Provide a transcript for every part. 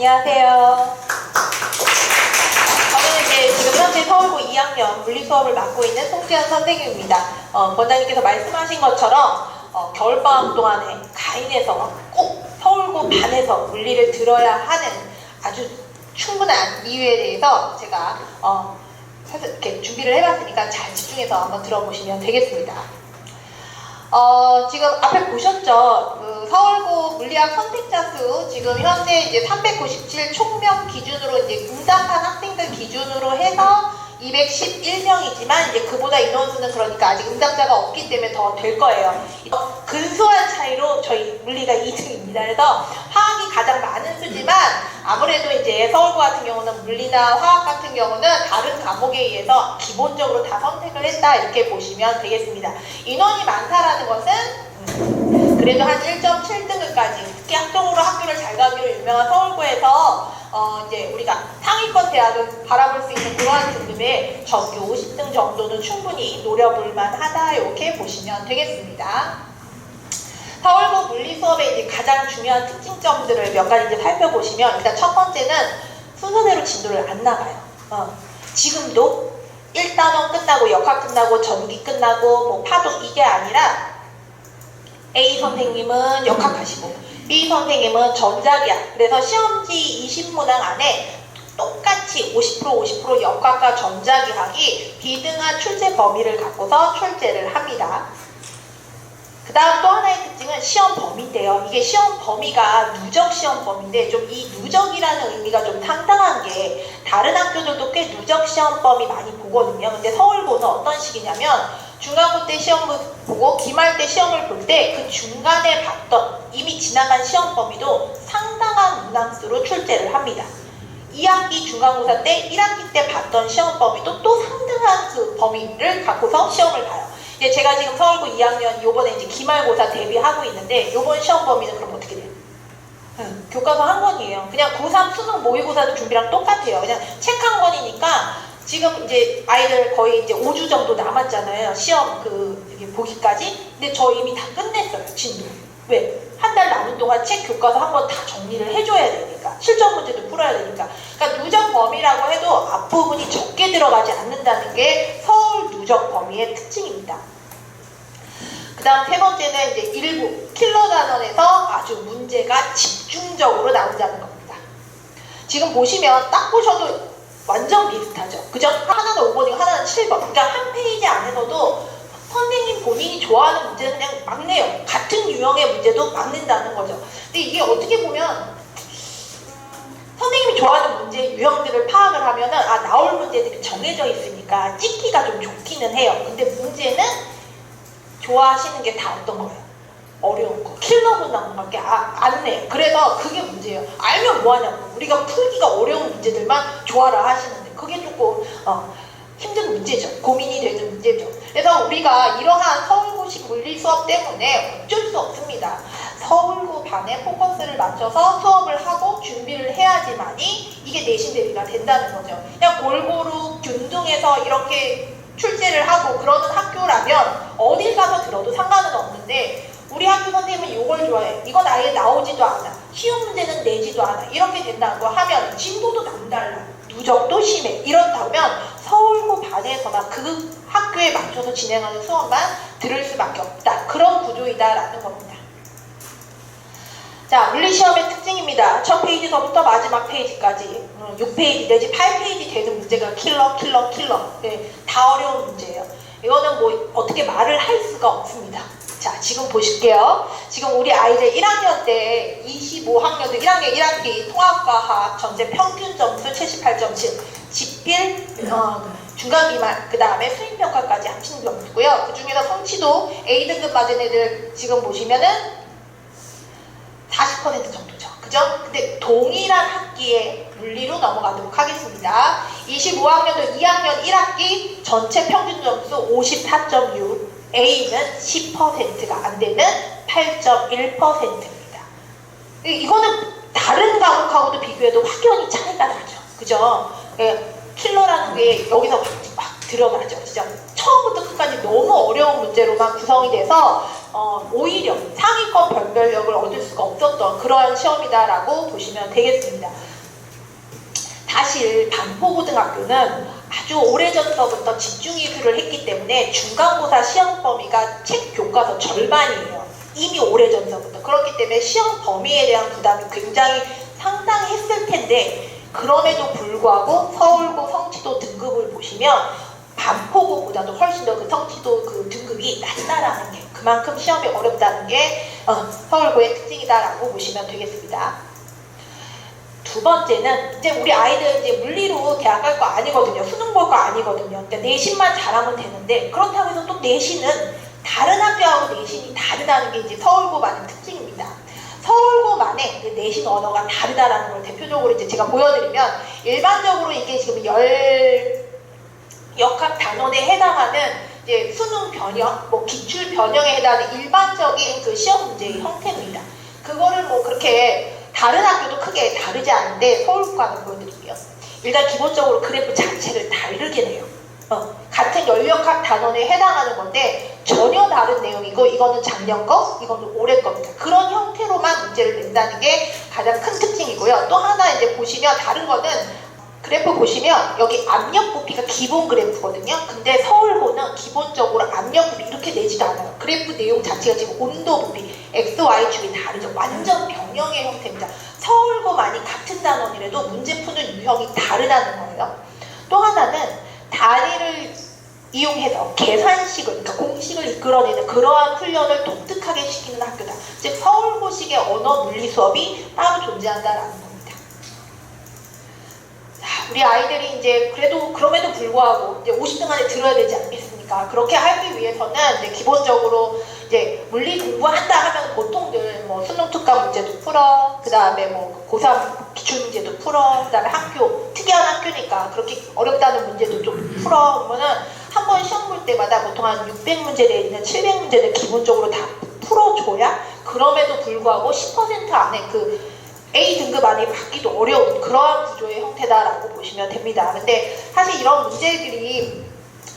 안녕하세요. 저는 이제 지금 현재 서울고 2학년 물리 수업을 맡고 있는 송지연 선생님입니다. 권장님께서 말씀하신 것처럼 겨울방학 동안에 가인에서 꼭 서울고 반에서 물리를 들어야 하는 아주 충분한 이유에 대해서 제가 이렇게 준비를 해봤으니까 잘 집중해서 한번 들어보시면 되겠습니다. 지금 앞에 보셨죠? 그 서울고 물리학 선택자 수 지금 현재 이제 397 총명 기준으로 이제 응답한 학생들 기준으로 해서 211명이지만 이제 그보다 인원수는 그러니까 아직 응답자가 없기 때문에 더 될 거예요. 근소한 차이로 저희 물리가 2등입니다. 그래서 화학이 가장 많은 수지만 아무래도 이제 서울고 같은 경우는 물리나 화학 같은 경우는 다른 과목에 의해서 기본적으로 다 선택을 했다 이렇게 보시면 되겠습니다. 인원이 많다라는 것은 그래도 한 1.7등급까지 특히 학종으로 학교를 잘 가기로 유명한 서울고에서 이제 우리가 상위권 대학을 바라볼 수 있는 그러한 등급의 전교 50등 정도는 충분히 노려볼 만하다 이렇게 보시면 되겠습니다. 서울고 물리 수업의 이제 가장 중요한 특징점들을 몇 가지 이제 살펴보시면 일단 첫 번째는 순서대로 진도를 안 나가요. 지금도 1단원 끝나고 역학 끝나고 전기 끝나고 뭐 파동 이게 아니라 A 선생님은 역학하시고 B 선생님은 전자기학 그래서 시험지 20문항 안에 똑같이 50% 역학과 전자기학이 비등한 출제 범위를 갖고서 출제를 합니다. 그 다음 또 하나의 특징은 시험 범위인데요. 이게 시험 범위가 누적 시험 범위인데 좀 이 누적이라는 의미가 좀 상당한 게 다른 학교들도 꽤 누적 시험 범위 많이 보거든요. 근데 서울고는 어떤 식이냐면 중간고 때 시험을 보고 기말 때 시험을 볼 때 그 중간에 봤던 이미 지나간 시험 범위도 상당한 문항수로 출제를 합니다. 2학기 중간고사 때 1학기 때 봤던 시험 범위도 또 상당한 그 범위를 갖고서 시험을 봐요. 이제 제가 지금 서울고 2학년 요번에 이제 기말고사 대비하고 있는데 요번 시험 범위는 그럼 어떻게 돼요? 교과서 한 권이에요. 그냥 고3 수능 모의고사도 준비랑 똑같아요. 그냥 책 한 권이니까 지금 이제 아이들 거의 이제 5주 정도 남았잖아요. 시험 보기까지. 근데 저 이미 다 끝냈어요. 진도. 왜? 한 달 남은 동안 책 교과서 한 번 다 정리를 해줘야 되니까. 실전 문제도 풀어야 되니까. 그러니까 누적 범위라고 해도 앞부분이 적게 들어가지 않는다는 게 서울 누적 범위의 특징입니다. 그 다음 세 번째는 이제 일부 킬러 단원에서 아주 문제가 집중적으로 나온다는 겁니다. 지금 보시면 딱 보셔도 완전 비슷하죠. 그죠? 하나는 5번이고 하나는 7번. 그러니까 한 페이지 안에서도 선생님 본인이 좋아하는 문제는 그냥 막 내요. 같은 유형의 문제도 막 낸다는 거죠. 근데 이게 어떻게 보면 선생님이 좋아하는 문제 유형들을 파악을 하면은 나올 문제들이 정해져 있으니까 찍기가 좀 좋기는 해요. 근데 문제는 좋아하시는 게 다 어떤 거예요? 어려운 거. 킬러 문항밖에 안 내요. 그래서 그게 문제예요. 알면 뭐하냐고. 우리가 풀기가 어려운 문제들만 좋아라 하시는데 그게 조금 힘든 문제죠. 고민이 되는 문제죠. 그래서 우리가 이러한 서울고식 물리 수업 때문에 어쩔 수 없습니다. 서울고 반에 포커스를 맞춰서 수업을 하고 준비를 해야지만이 이게 내신 대비가 된다는 거죠. 그냥 골고루 균등해서 이렇게 출제를 하고 그러는 학교라면 어딜 가서 들어도 상관은 없는데 우리 학교 선생님은 이걸 좋아해. 이건 아예 나오지도 않아. 쉬운 문제는 내지도 않아. 이렇게 된다고 하면 진도도 남달라. 누적도 심해. 이렇다면 서울고 반에서나 그 학교에 맞춰서 진행하는 수업만 들을 수밖에 없다. 그런 구조이다라는 겁니다. 자, 물리시험의 특징입니다. 첫 페이지서부터 마지막 페이지까지 6페이지 내지 8페이지 되는 문제가 킬러. 네, 다 어려운 문제예요. 이거는 뭐 어떻게 말을 할 수가 없습니다. 자, 지금 보실게요. 지금 우리 아이들 1학년 때 25학년도 1학년 1학기 통합과학 전체 평균 점수 78.7 집필 중간기말 그 다음에 수행평가까지 합친 점수고요. 그 중에서 성취도 A등급 맞은 애들 지금 보시면은 40% 정도죠. 그죠? 근데 동일한 학기에 물리로 넘어가도록 하겠습니다. 25학년도 2학년 1학기 전체 평균 점수 54.6 A는 10%가 안 되는 8.1%입니다. 이거는 다른 과목하고도 비교해도 확연히 차이가 나죠. 그죠? 킬러라는 게 여기서 막 드러나죠. 진짜 처음부터 끝까지 너무 어려운 문제로만 구성이 돼서 오히려 상위권 변별력을 얻을 수가 없었던 그러한 시험이다라고 보시면 되겠습니다. 사실 반포고등학교는 아주 오래전서부터 집중이수를 했기 때문에 중간고사 시험 범위가 책 교과서 절반이에요. 이미 오래전서부터. 그렇기 때문에 시험 범위에 대한 부담이 굉장히 상당했을 텐데, 그럼에도 불구하고 서울고 성취도 등급을 보시면 반포고보다도 훨씬 더 그 성취도 그 등급이 낮다라는 게, 그만큼 시험이 어렵다는 게 서울고의 특징이다라고 보시면 되겠습니다. 두 번째는 이제 우리 아이들 이제 물리로 대학 갈 거 아니거든요. 수능 볼 거 아니거든요. 그러니까 내신만 잘하면 되는데, 그렇다고 해서 또 내신은 다른 학교하고 내신이 다르다는 게 이제 서울고만의 특징입니다. 서울고만의 그 내신 언어가 다르다라는 걸 대표적으로 이제 제가 보여드리면, 일반적으로 이게 지금 역학 단원에 해당하는 이제 수능 변형, 뭐 기출 변형에 해당하는 일반적인 그 시험 문제의 형태입니다. 그거를 뭐 그렇게 다른 학교도 크게 다르지 않은데 서울과는 보여드릴게요. 일단 기본적으로 그래프 자체를 다르게 내요. 같은 연력학 단원에 해당하는 건데 전혀 다른 내용이고, 이거는 작년 거, 이거는 올해 겁니다. 그런 형태로만 문제를 낸다는 게 가장 큰 특징이고요. 또 하나 이제 보시면 다른 거는, 그래프 보시면 여기 압력 부피가 기본 그래프거든요. 근데 서울고는 기본적으로 압력 부피 이렇게 내지도 않아요. 그래프 내용 자체가 지금 온도 부피, X, Y 축이 다르죠. 완전 변형의 형태입니다. 서울고만이 같은 단원이라도 문제 푸는 유형이 다르다는 거예요. 또 하나는 단위를 이용해서 계산식을, 그러니까 공식을 이끌어내는 그러한 훈련을 독특하게 시키는 학교다. 즉 서울고식의 언어 물리 수업이 따로 존재한다라는 겁니다. 우리 아이들이 이제 그래도 그럼에도 불구하고 이제 50등 안에 들어야 되지 않겠습니까? 그렇게 하기 위해서는 이제 기본적으로 이제 물리 공부한다 하면 보통들 뭐 수능 특강 문제도 풀어, 그 다음에 뭐 고3 기출 문제도 풀어, 그 다음에 학교 특이한 학교니까 그렇게 어렵다는 문제도 좀 풀어. 그러면은 한 번 시험 볼 때마다 보통 한 600문제 내지는 700문제는 기본적으로 다 풀어줘야 그럼에도 불구하고 10% 안에 그 A 등급 안에 받기도 어려운 그러한 구조의 형태다라고 보시면 됩니다. 근데 사실 이런 문제들이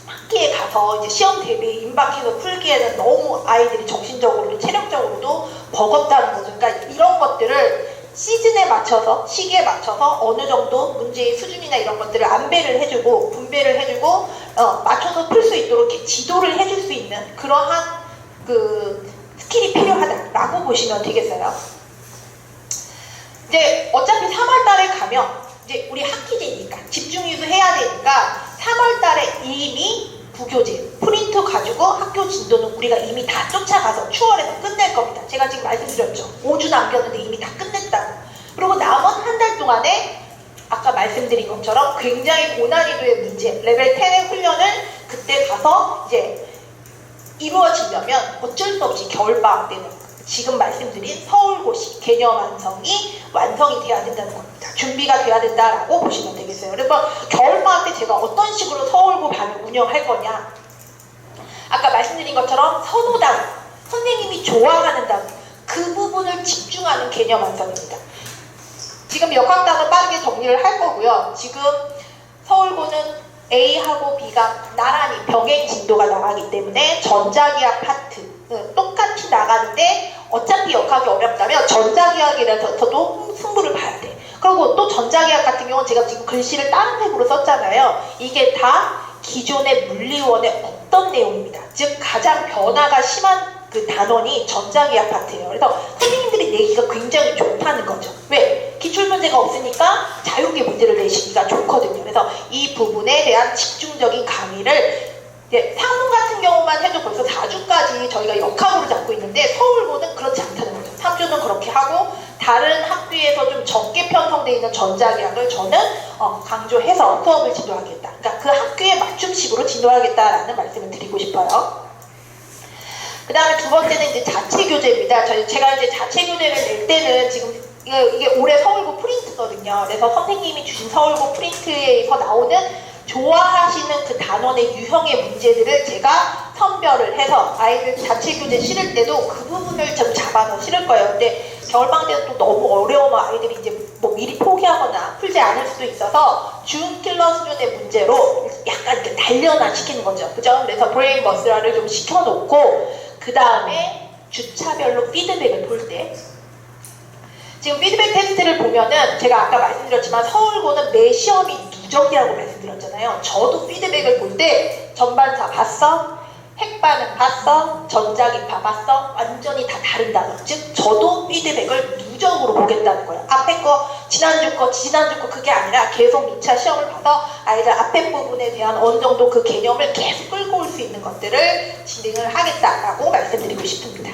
학기에 가서 이제 시험 대비에 임박해서 풀기에는 너무 아이들이 정신적으로도 체력적으로도 버겁다는 거죠. 그러니까 이런 것들을 시즌에 맞춰서, 시기에 맞춰서 어느 정도 문제의 수준이나 이런 것들을 안배를 해주고 분배를 해주고 맞춰서 풀 수 있도록 이렇게 지도를 해줄 수 있는 그러한 그 스킬이 필요하다라고 보시면 되겠어요. 이제 어차피 3월달에 가면 이제 우리 학기제니까 집중유수 해야 되니까 3월달에 이미 부교재 프린트 가지고 학교 진도는 우리가 이미 다 쫓아가서 6월에서 끝낼 겁니다. 제가 지금 말씀드렸죠. 5주 남겼는데 이미 다 끝냈다고. 그리고 남은 한 달 동안에 아까 말씀드린 것처럼 굉장히 고난이도의 문제, 레벨 10의 훈련을 그때 가서 이제 이루어지려면 어쩔 수 없이 겨울방학 때는 지금 말씀드린 서울고시 개념 완성이 돼야 된다는 겁니다. 준비가 돼야 된다라고 보시면 되겠어요. 그래서 겨울방학 때 제가 어떤 식으로 서울고 반을 운영할 거냐, 아까 말씀드린 것처럼 선호단, 선생님이 좋아하는 단어, 그 부분을 집중하는 개념 완성입니다. 지금 역학단은 빠르게 정리를 할 거고요. 지금 서울고는 A하고 B가 나란히 병행 진도가 나가기 때문에 전자기학 파트 똑같이 나가는데, 어차피 역학이 어렵다면 전자기학이라서도 승부를 봐야 돼. 그리고 또 전자기학 같은 경우는 제가 지금 글씨를 다른 색으로 썼잖아요. 이게 다 기존의 물리원에 없던 내용입니다. 즉 가장 변화가 심한 그 단원이 전자기학 파트예요. 그래서 선생님들이 내기가 굉장히 좋다는 거죠. 왜? 기출문제가 없으니까 자유롭게 문제를 내시기가 좋거든요. 그래서 이 부분에 대한 집중적인 강의를 상문 같은 경우만 해도 벌써 4주까지 저희가 역학으로 잡고 있는데, 서울고는 그렇지 않다는 거죠. 3주는 그렇게 하고 다른 학교에서 좀 적게 편성되어 있는 전자기학을 저는 강조해서 수업을 진도하겠다. 그러니까 그 학교에 맞춤식으로 진도하겠다라는 말씀을 드리고 싶어요. 그 다음에 두 번째는 이제 자체교재입니다. 제가 이제 자체교재를 낼 때는 지금 이게 올해 서울고 프린트거든요. 그래서 선생님이 주신 서울고 프린트에서 나오는 좋아하시는 그 단원의 유형의 문제들을 제가 선별을 해서 아이들 자체교재 실을 때도 그 부분을 좀 잡아서 실을 거예요. 근데 겨울방학 때는 또 너무 어려우면 아이들이 이제 뭐 미리 포기하거나 풀지 않을 수도 있어서 준킬러 수준의 문제로 약간 이렇게 단련화 시키는 거죠. 그죠? 그래서 브레인 머슬화를 좀 시켜놓고 그 다음에 주차별로 피드백을 볼 때 지금 피드백 테스트를 보면은 제가 아까 말씀드렸지만 서울고는 매 시험이 누적이라고 말씀드렸잖아요. 저도 피드백을 볼 때 전반사 봤어? 핵반응 봤어? 전자기파 봤어? 완전히 다 다른다는, 즉 저도 피드백을 누적으로 보겠다는 거예요. 앞에 거, 지난주 거 그게 아니라 계속 2차 시험을 봐서 아이들 앞에 부분에 대한 어느 정도 그 개념을 계속 끌고 올 수 있는 것들을 진행을 하겠다라고 말씀드리고 싶습니다.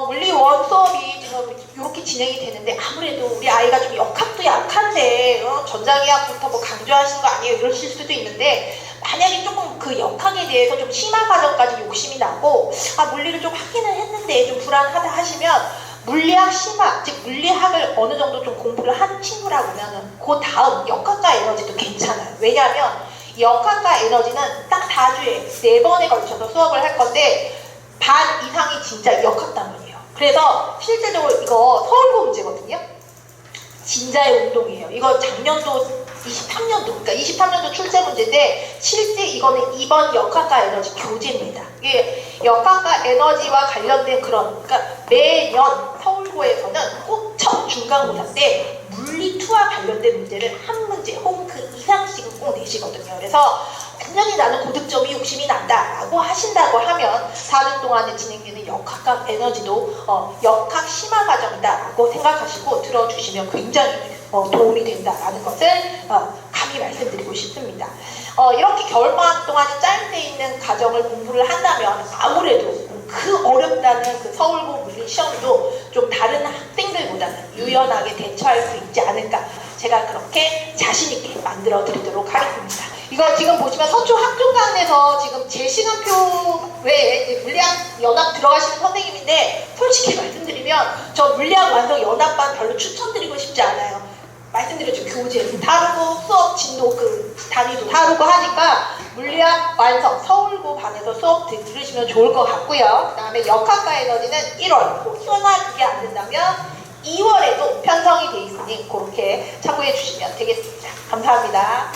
물리 원 수업이 지금 이렇게 진행이 되는데 아무래도 우리 아이가 좀 역학도 약한데 전자기학부터 뭐 강조하신 거 아니에요? 이러실 수도 있는데 만약에 조금 그 역학에 대해서 좀 심화 과정까지 욕심이 나고 물리를 좀 하기는 했는데 좀 불안하다 하시면 물리학 심화, 즉 물리학을 어느 정도 좀 공부를 한 친구라고면 그 다음 역학과 에너지도 괜찮아요. 왜냐하면 역학과 에너지는 딱 4주에 4번에 걸쳐서 수업을 할 건데 반 이상이 진짜 역학 단원이에요. 그래서 실제적으로 이거 서울고 문제거든요. 진자의 운동이에요. 이거 작년도 23년도, 그러니까 23년도 출제 문제인데 실제 이거는 이번 역학과 에너지 교재입니다. 이게 역학과 에너지와 관련된 그러니까 매년 서울고에서는 꼭 첫 중간고사 때 물리2와 관련된 문제를 한 문제 혹은 그 이상씩은 꼭 내시거든요. 그래서 완전히 나는 고득점이 욕심이 난다라고 하신다고 하면 4주 동안에 진행되는 역학과 에너지도 역학 심화 과정이다라고 생각하시고 들어주시면 굉장히 도움이 된다라는 것을 감히 말씀드리고 싶습니다. 이렇게 겨울방학 동안에 짜임새 있는 과정을 공부를 한다면 아무래도 그 어렵다는 그 서울고 물리 시험도 좀 다른 학생들보다는 유연하게 대처할 수 있지 않을까, 제가 그렇게 자신있게 만들어 드리도록 하겠습니다. 이거 지금 보시면 서초 학종강에서 지금 제 시간표 외에 물리학 연합 들어가시는 선생님인데 솔직히 말씀드리면 저 물리학 완성 연합반 별로 추천드리고 싶지 않아요. 말씀드렸죠. 교재도 다르고 수업 진도 그 단위도 다르고 하니까 물리학 완성 서울고 반에서 수업 들으시면 좋을 것 같고요. 그 다음에 역학과 에너지는 1월, 혹여나 그게 안 된다면 2월에도 편성이 돼 있으니 그렇게 참고해 주시면 되겠습니다. 감사합니다.